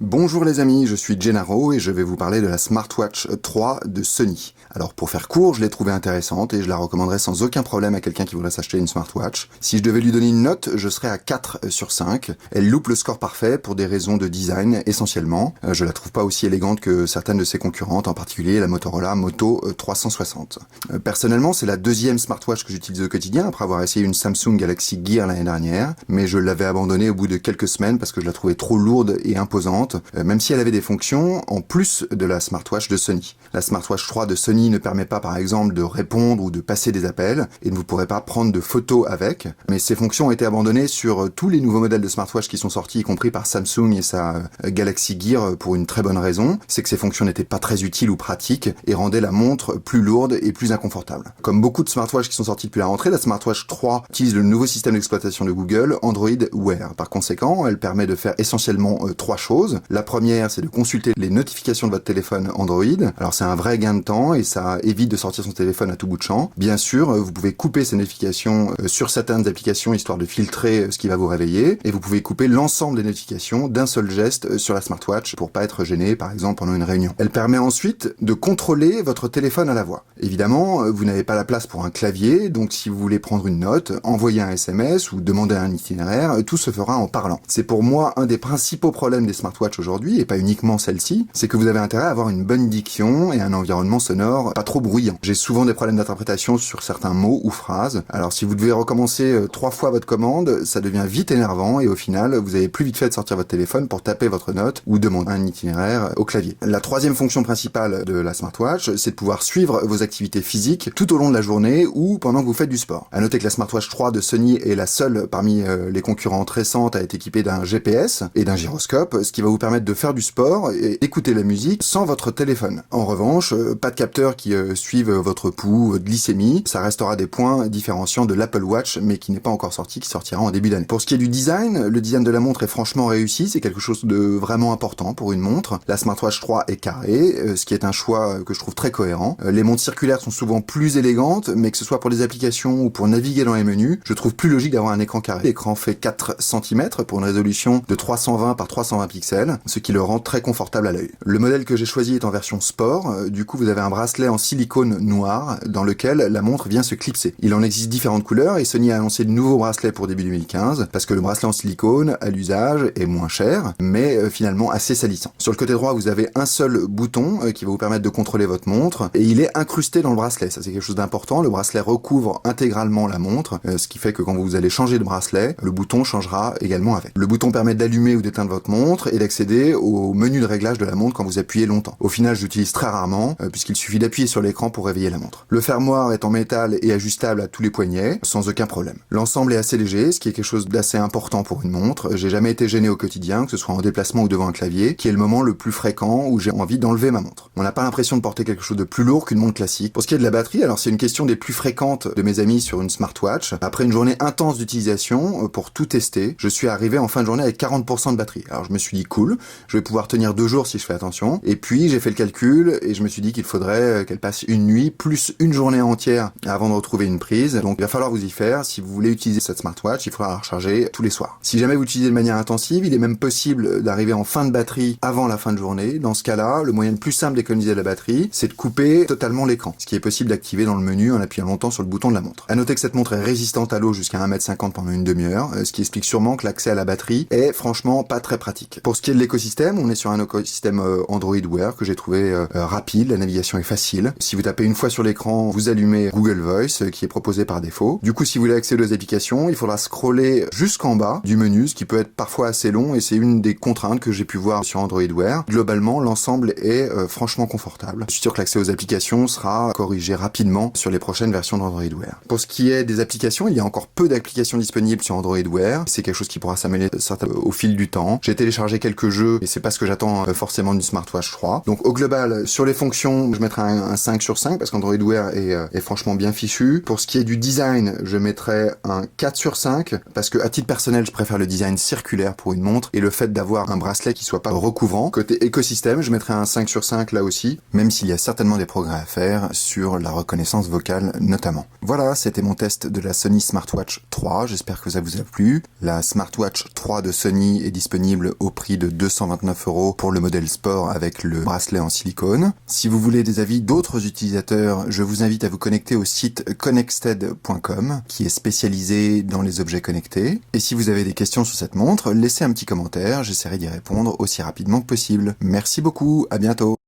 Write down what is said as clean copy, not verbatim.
Bonjour les amis, je suis Gennaro et je vais vous parler de la Smartwatch 3 de Sony. Alors pour faire court, je l'ai trouvée intéressante et je la recommanderais sans aucun problème à quelqu'un qui voudrait s'acheter une smartwatch. Si je devais lui donner une note, je serais à 4 sur 5. Elle loupe le score parfait pour des raisons de design essentiellement. Je la trouve pas aussi élégante que certaines de ses concurrentes, en particulier la Motorola Moto 360. Personnellement, c'est la deuxième smartwatch que j'utilise au quotidien après avoir essayé une Samsung Galaxy Gear l'année dernière, mais je l'avais abandonnée au bout de quelques semaines parce que je la trouvais trop lourde et imposante, même si elle avait des fonctions en plus de la smartwatch de Sony. La Smartwatch 3 de Sony ne permet pas par exemple de répondre ou de passer des appels et ne vous pourrez pas prendre de photos avec, mais ces fonctions ont été abandonnées sur tous les nouveaux modèles de smartwatch qui sont sortis, y compris par Samsung et sa Galaxy Gear, pour une très bonne raison, c'est que ces fonctions n'étaient pas très utiles ou pratiques et rendaient la montre plus lourde et plus inconfortable. Comme beaucoup de smartwatches qui sont sortis depuis la rentrée, la Smartwatch 3 utilise le nouveau système d'exploitation de Google, Android Wear. Par conséquent, elle permet de faire essentiellement trois choses. La première, c'est de consulter les notifications de votre téléphone Android. Alors c'est un vrai gain de temps et ça évite de sortir son téléphone à tout bout de champ. Bien sûr, vous pouvez couper ces notifications sur certaines applications histoire de filtrer ce qui va vous réveiller, et vous pouvez couper l'ensemble des notifications d'un seul geste sur la smartwatch pour pas être gêné par exemple pendant une réunion. Elle permet ensuite de contrôler votre téléphone à la voix. Évidemment, vous n'avez pas la place pour un clavier, donc si vous voulez prendre une note, envoyer un SMS ou demander un itinéraire, tout se fera en parlant. C'est pour moi un des principaux problèmes des smartwatches aujourd'hui, et pas uniquement celle-ci, c'est que vous avez intérêt à avoir une bonne diction et un environnement sonore pas trop bruyant. J'ai souvent des problèmes d'interprétation sur certains mots ou phrases, alors si vous devez recommencer 3 fois votre commande, ça devient vite énervant et au final, vous avez plus vite fait de sortir votre téléphone pour taper votre note ou demander un itinéraire au clavier. La troisième fonction principale de la smartwatch, c'est de pouvoir suivre vos activités physiques tout au long de la journée ou pendant que vous faites du sport. À noter que la Smartwatch 3 de Sony est la seule parmi les concurrentes récentes à être équipée d'un GPS et d'un gyroscope, ce qui va vous permettre de faire du sport et écouter la musique sans votre téléphone. En revanche, pas de capteurs qui suivent votre pouls, votre glycémie, ça restera des points différenciants de l'Apple Watch, mais qui n'est pas encore sorti, qui sortira en début d'année. Pour ce qui est du design, le design de la montre est franchement réussi, c'est quelque chose de vraiment important pour une montre. La Smartwatch 3 est carrée, ce qui est un choix que je trouve très cohérent. Les montres circulaires sont souvent plus élégantes, mais que ce soit pour des applications ou pour naviguer dans les menus, je trouve plus logique d'avoir un écran carré. L'écran fait 4 cm pour une résolution de 320 par 320 pixels, ce qui le rend très confortable à l'œil. Le modèle que j'ai choisi est en version sport, du coup vous avez un bracelet en silicone noir dans lequel la montre vient se clipser. Il en existe différentes couleurs et Sony a annoncé de nouveaux bracelets pour début 2015, parce que le bracelet en silicone, à l'usage, est moins cher, mais finalement assez salissant. Sur le côté droit, vous avez un seul bouton qui va vous permettre de contrôler votre montre, et il est incrusté dans le bracelet, ça c'est quelque chose d'important. Le bracelet recouvre intégralement la montre, ce qui fait que quand vous allez changer de bracelet, le bouton changera également avec. Le bouton permet d'allumer ou d'éteindre votre montre et d'accéder au menu de réglage de la montre quand vous appuyez longtemps. Au final, je l'utilise très rarement, puisqu'il suffit d'appuyer sur l'écran pour réveiller la montre. Le fermoir est en métal et ajustable à tous les poignets, sans aucun problème. L'ensemble est assez léger, ce qui est quelque chose d'assez important pour une montre. J'ai jamais été gêné au quotidien, que ce soit en déplacement ou devant un clavier, qui est le moment le plus fréquent où j'ai envie d'enlever ma montre. On n'a pas l'impression de porter quelque chose de plus lourd qu'une montre classique. Pour ce qui est de la batterie, alors c'est une question des plus fréquentes de mes amis sur une smartwatch. Après une journée intense d'utilisation, pour tout tester, je suis arrivé en fin de journée avec 40% de batterie. Alors je me suis dit cool, je vais pouvoir tenir 2 jours si je fais attention. Et puis j'ai fait le calcul et je me suis dit qu'il faudrait qu'elle passe une nuit plus une journée entière avant de retrouver une prise. Donc il va falloir vous y faire. Si vous voulez utiliser cette smartwatch, il faudra la recharger tous les soirs. Si jamais vous l'utilisez de manière intensive, il est même possible d'arriver en fin de batterie avant la fin de journée. Dans ce cas-là, le moyen le plus simple d'économiser la batterie, c'est de couper totalement l'écran, ce qui est possible d'activer dans le menu en appuyant longtemps sur le bouton de la montre. À noter que cette montre est résistante à l'eau jusqu'à 1,50 m pendant une demi-heure, ce qui explique sûrement que l'accès à la batterie est franchement pas très pratique. Pour ce qui est de l'écosystème, on est sur un écosystème Android Wear que j'ai trouvé rapide, la navigation est facile. Si vous tapez une fois sur l'écran, vous allumez Google Voice qui est proposé par défaut. Du coup, si vous voulez accéder aux applications, il faudra scroller jusqu'en bas du menu, ce qui peut être parfois assez long et c'est une des contraintes que j'ai pu voir sur Android Wear. Globalement, l'ensemble est franchement confortable. Je suis sûr que l'accès aux applications sera corrigé rapidement sur les prochaines versions d'Android Wear. Pour ce qui est des applications, il y a encore peu d'applications disponibles sur Android Wear. C'est quelque chose qui pourra s'améliorer au fil du temps. J'ai téléchargé quelques jeux et c'est pas ce que j'attends forcément d'une Smartwatch 3. Donc au global, sur les fonctions, je mettrai un 5 sur 5 parce qu'Android Wear est franchement bien fichu. Pour ce qui est du design, je mettrai un 4 sur 5 parce que à titre personnel, je préfère le design circulaire pour une montre et le fait d'avoir un bracelet qui soit pas recouvrant. Côté écosystème, je mettrai un 5 sur 5 là aussi, même s'il y a certainement des progrès à faire sur la reconnaissance vocale notamment. Voilà, c'était mon test de la Sony Smartwatch 3, j'espère que ça vous a plu. La Smartwatch 3 de Sony est disponible au prix de 229 € pour le modèle sport avec le bracelet en silicone. Si vous voulez des avis d'autres utilisateurs, je vous invite à vous connecter au site connexted.com qui est spécialisé dans les objets connectés. Et si vous avez des questions sur cette montre, laissez un petit commentaire, j'essaierai d'y répondre aussi rapidement que possible. Merci beaucoup, à bientôt.